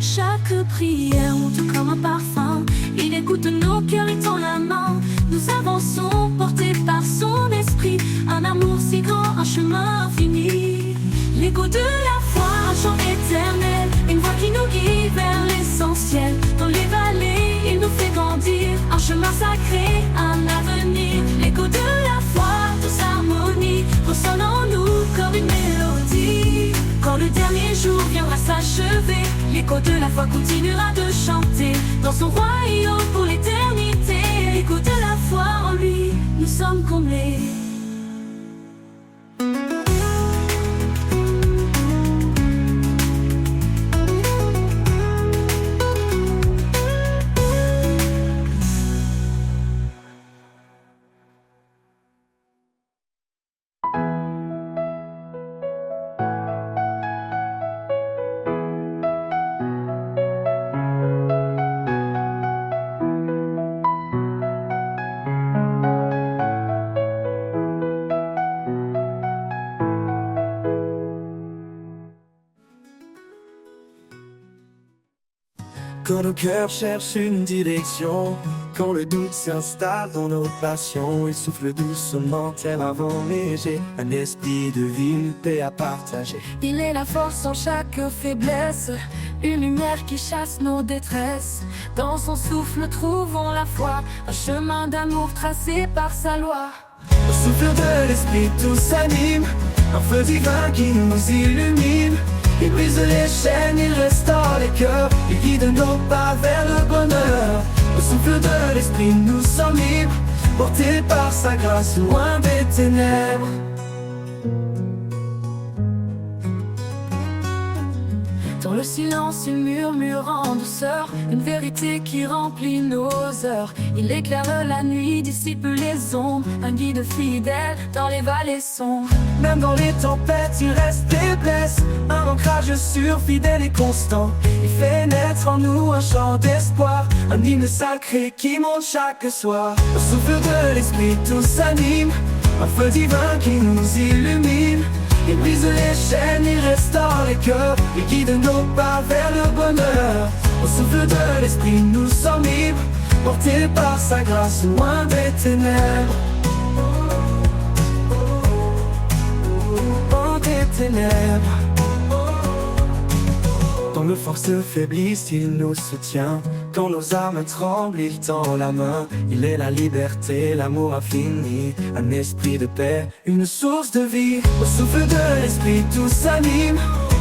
Chaque prière monte comme un parfum, il écoute nos cœurs et tend la main. Nous avançons, portés par son esprit, un amour si grand, un chemin infini. L'écho de la foi, un chant éternel, une voix qui nous guide vers l'essentiel. Dans les vallées, il nous fait grandir, un chemin sacré, un avenir. L'écho de la foi, tous harmonie, ressonne en nous comme une mélodie. Quand le dernier jour viendra s'achever, l'écho de la foi continuera de chanter dans son royaume pour l'éternité. L'écho de la foi, en lui, nous sommes comblés. Quand nos cœurs cherchent une direction, quand le doute s'installe dans nos passions, il souffle doucement, tel un vent léger, un esprit de vie, une paix à partager. Il est la force en chaque faiblesse, une lumière qui chasse nos détresses. Dans son souffle, trouvons la foi, un chemin d'amour tracé par sa loi. Au souffle de l'esprit, tout s'anime, un feu divin qui nous illumine. Il brise les chaînes, il restaure les cœurs, il guide nos pas vers le bonheur. Au souffle de l'esprit, nous sommes libres, portés par sa grâce, loin des ténèbres. Dans le silence, il murmure en douceur une vérité qui remplit nos heures. Il éclaire la nuit, dissipe les ombres, un guide fidèle dans les vallées sombres. Même dans les tempêtes, il reste des blesses, un ancrage sûr, fidèle et constant. Il fait naître en nous un chant d'espoir, un hymne sacré qui monte chaque soir. Au souffle de l'esprit, tout s'anime, un feu divin qui nous illumine. Il brise les chaînes, il restaure les cœurs, il guide nos pas vers le bonheur. Au souffle de l'esprit, nous sommes libres, portés par sa grâce, loin des ténèbres. Loin des ténèbres. Quand nos forces faiblissent, il nous soutient. Quand nos âmes tremblent, il tend la main. Il est la liberté, l'amour infini, un esprit de paix, une source de vie. Au souffle de l'esprit, tout s'anime,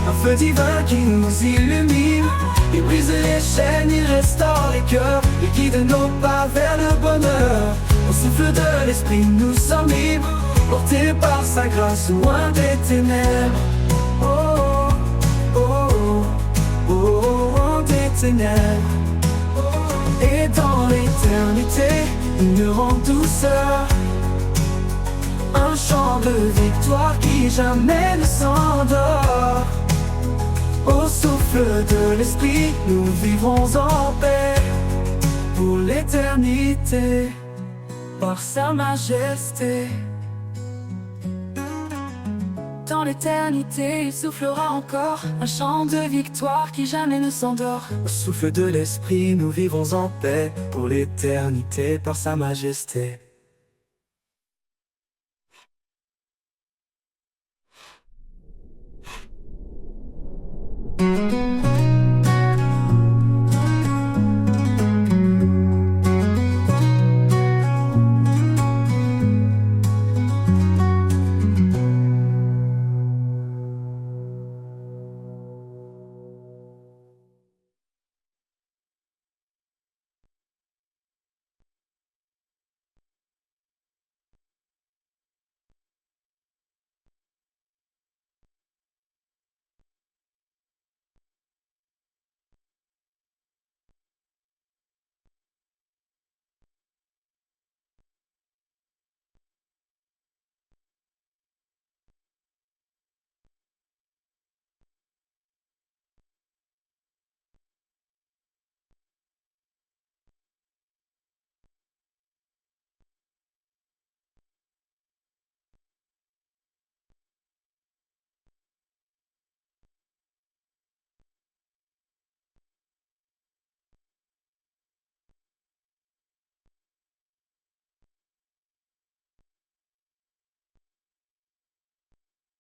un feu divin qui nous illumine. Il brise les chaînes, il restaure les cœurs, il guide nos pas vers le bonheur. Au souffle de l'esprit, nous sommes libres, portés par sa grâce, loin des ténèbres. Oh, oh, oh, oh, oh, des ténèbres. Et dans l'éternité, une grande douceur, un chant de victoire qui jamais ne s'endort. Au souffle de l'esprit, nous vivrons en paix pour l'éternité, par sa majesté. Dans l'éternité, il soufflera encore un chant de victoire qui jamais ne s'endort. Au souffle de l'esprit, nous vivrons en paix pour l'éternité, par sa majesté.